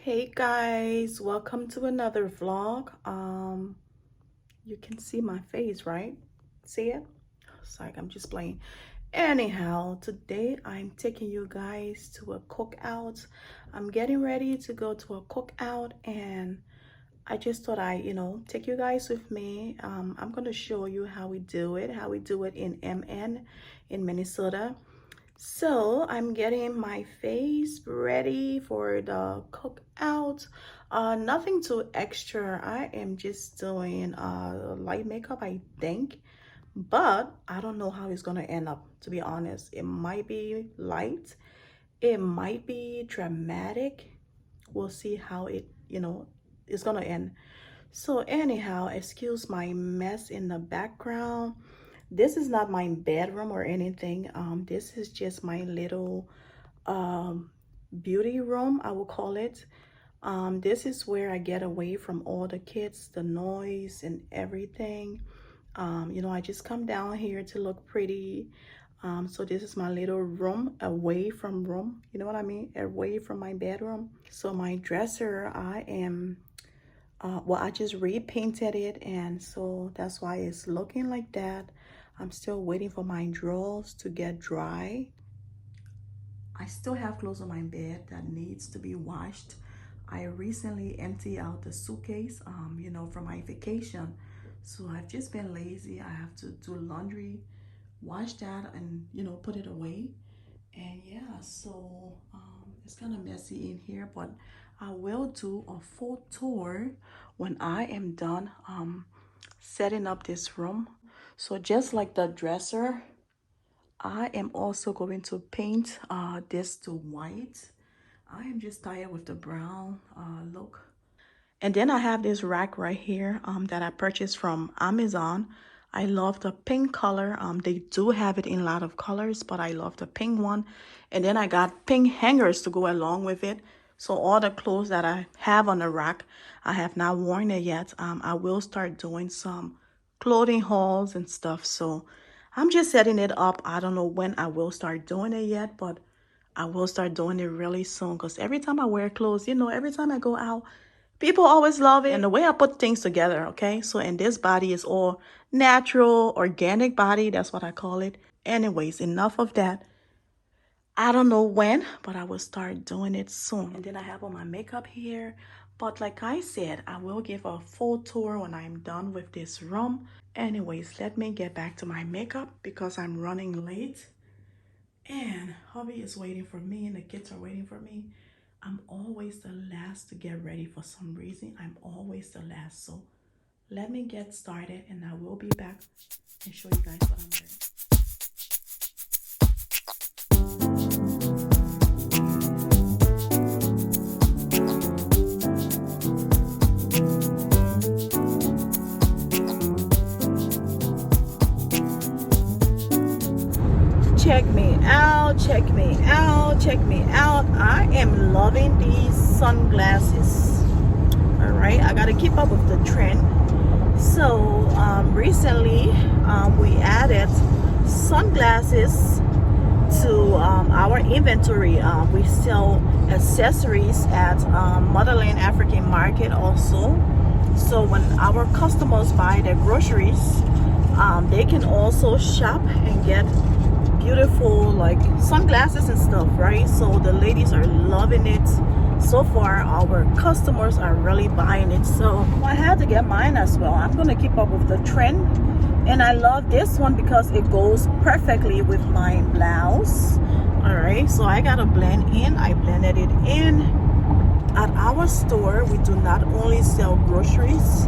Hey guys, welcome to another vlog. You can see my face, right? See it? It's like I'm just playing. Anyhow, today I'm taking you guys to a cookout. I'm getting ready to go to a cookout, and I just thought take you guys with me. I'm gonna show you how we do it in MN in Minnesota. So I'm getting my face ready for the cookout. Nothing too extra. I am just doing light makeup, I think, but I don't know how it's gonna end up, to be honest. It might be light, it might be dramatic. We'll see how it's gonna end. So anyhow, excuse my mess in the background. This is not my bedroom or anything. This is just my little beauty room, I will call it. This is where I get away from all the kids, the noise and everything. I just come down here to look pretty. So this is my little room away from room, you know what I mean? Away from my bedroom. So my dresser, I just repainted it, and so that's why it's looking like that. I'm still waiting for my drawers to get dry. I still have clothes on my bed that needs to be washed. I recently emptied out the suitcase, from my vacation. So I've just been lazy. I have to do laundry, wash that, and, put it away. And yeah, so it's kind of messy in here, but I will do a full tour when I am done setting up this room. So just like the dresser, I am also going to paint this to white. I am just tired with the brown look. And then I have this rack right here that I purchased from Amazon. I love the pink color. They do have it in a lot of colors, but I love the pink one. And then I got pink hangers to go along with it. So all the clothes that I have on the rack, I have not worn it yet. I will start doing some clothing hauls and stuff. So I'm just setting it up. I don't know when I will start doing it yet, but I will start doing it really soon. Because every time I wear clothes, every time I go out, people always love it. And the way I put things together, okay? So, and this body is all natural, organic body. That's what I call it. Anyways, enough of that. I don't know when, but I will start doing it soon. And then I have all my makeup here. But like I said, I will give a full tour when I'm done with this room. Anyways, let me get back to my makeup because I'm running late. And hubby is waiting for me and the kids are waiting for me. I'm always the last to get ready for some reason. I'm always the last. So let me get started and I will be back and show you guys what I'm doing. Check me out, check me out, check me out. I am loving these sunglasses. All right, I gotta keep up with the trend. So recently we added sunglasses to our inventory. We sell accessories at Motherland African Market also. So when our customers buy their groceries, they can also shop and get beautiful like sunglasses and stuff, right? So the ladies are loving it. So far our customers are really buying it, so I had to get mine as well. I'm gonna keep up with the trend, and I love this one because it goes perfectly with my blouse. All right, so I gotta blend in. I blended it in. At our store we do not only sell groceries,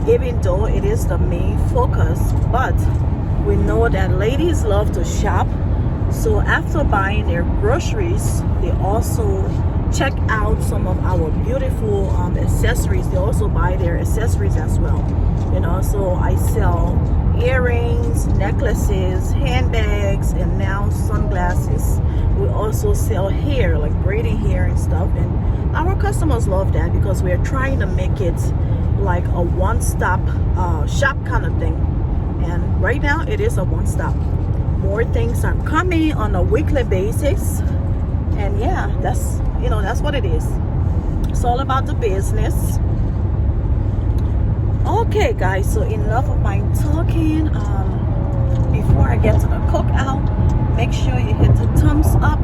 even though it is the main focus, but we know that ladies love to shop. So after buying their groceries, they also check out some of our beautiful accessories. They also buy their accessories as well. So I sell earrings, necklaces, handbags, and now sunglasses. We also sell hair, like braiding hair and stuff. And our customers love that because we're trying to make it like a one-stop shop kind of thing. And right now it is a one-stop. More things are coming on a weekly basis, and yeah, that's what it is. It's all about the business. Okay guys, so enough of my talking. Before I get to the cookout, make sure you hit the thumbs up,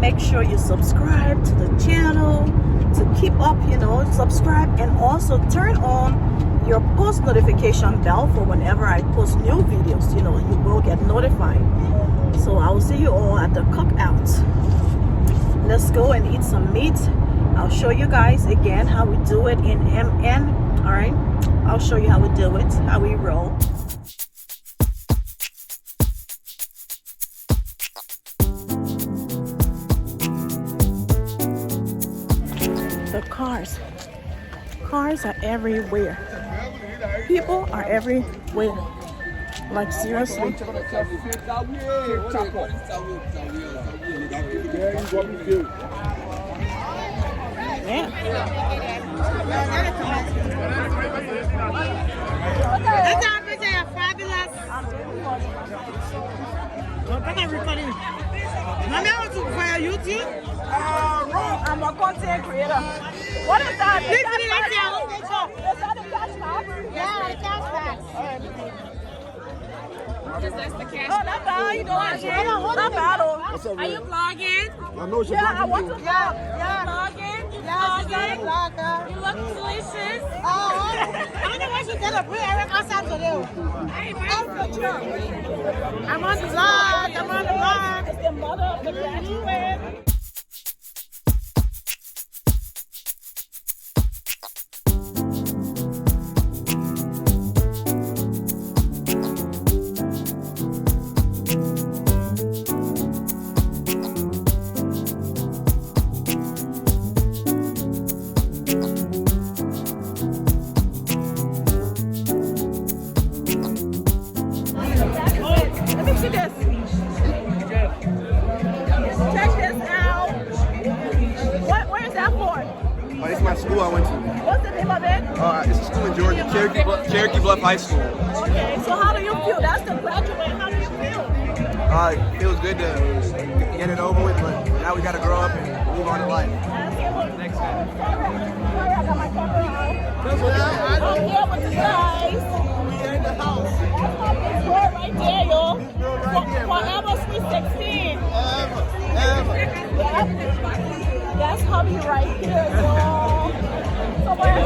make sure you subscribe to the channel to keep up, you know, subscribe, and also turn on your post notification bell for whenever I post new videos. You know, you will get notified. So I will see you all at the cookout. Let's go and eat some meat. I'll show you guys again how we do it in MN. All right, I'll show you how we do it, how we roll. The cars are everywhere. People are everywhere. Like seriously. Yeah. I'm a content creator. What is that? Is that the Cashapp? Yeah, the Cashapp. Just that's the cash. Oh, not bad. How you doing? Not bad. Are you vlogging? Yeah, I want to vlog. Yeah. Vlogging? Yeah, you look delicious. I don't know what you tell a boy Eric outside today. I'm on the vlog. It's the mother of the graduate. School I went to. What's the name of it? It's a school in Georgia, Cherokee Bluff High School. Okay, so how do you feel? That's the graduate. How do you feel? It feels good to get it over with, but now we got to grow up and move on to life. Next time. Sorry, I got my camera out. I'm here with the guys. We in the house. That's my big girl right there, yo. Forever Sweet 16. Yep. That's hubby right here, y'all. So where?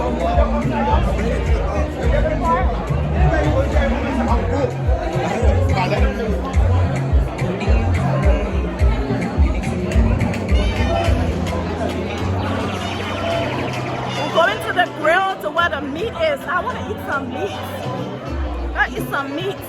We're going to the grill to where the meat is. I want to eat some meat. I eat some meat.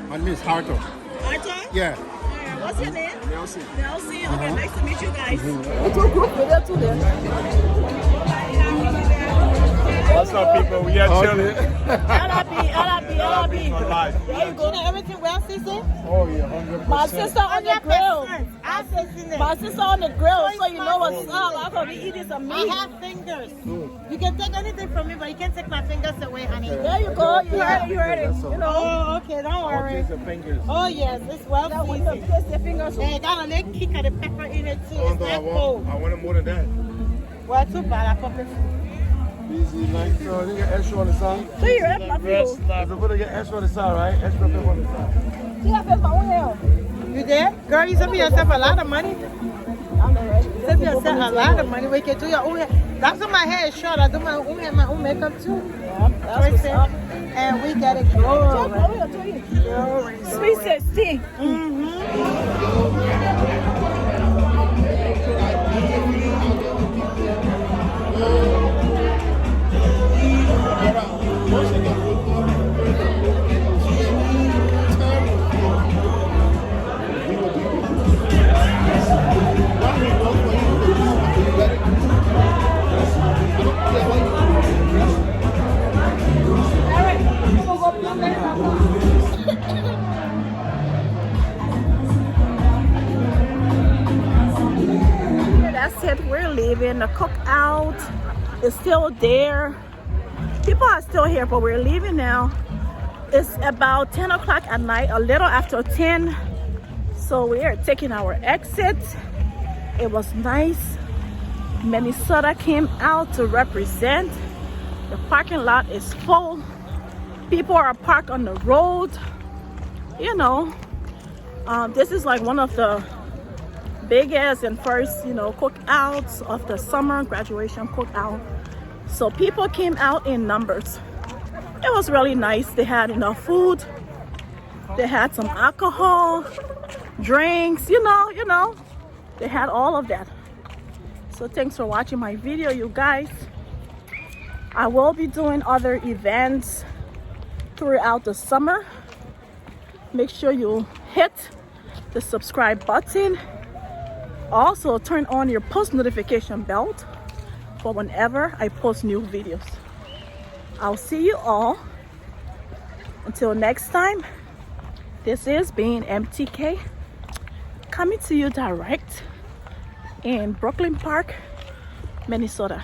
My name is Harto. Arthur? Yeah. What's your name? Nelson. Nelson. Okay, nice to meet you guys. What's up, people? We are chilling. LRB. For life. Are you going to everything well, sister? Oh, yeah, 100%. My sister on the grill. I'll say it. My sister on the grill, so you know what's up. I'm gonna be eating some I meat. have fingers. You can take anything from me, but you can't take my fingers away, honey. There you go. You heard it. You know. Oh, okay, don't worry. Oh, yes, it's well With the seasoned. place, the fingers. Hey, got a little kick of the pepper in it, too. It's not cold. I wanted more than that. Well, too bad. I pop it. Easy, like, so they get extra on the side. So you ready, my people? So put get extra on the side, right? Extra pepper on the side. See, I feel my own hair. You there? Girl, you save yourself a lot of money. I'm not ready. Save yourself a lot of money. We can do your own hair. That's why my hair is short. I do my own hair, my own makeup, too. Yeah, that's what's up. And we get it glowing. Sweet 16. That's it. We're leaving. The cookout is still there. People are still here, but we're leaving now. It's about 10 o'clock at night, a little after 10. So we are taking our exit. It was nice. Minnesota came out to represent. The parking lot is full. People are parked on the road. You know, this is like one of the biggest and first, you know, cookouts of the summer, graduation cookout. So people came out in numbers. It was really nice. They had enough food. They had some alcohol, drinks, you know, they had all of that. So thanks for watching my video, you guys. I will be doing other events throughout the summer. Make sure you hit the subscribe button. Also turn on your post notification bell for whenever I post new videos. I'll see you all until next time. This is being MTK, coming to you direct in Brooklyn Park, Minnesota.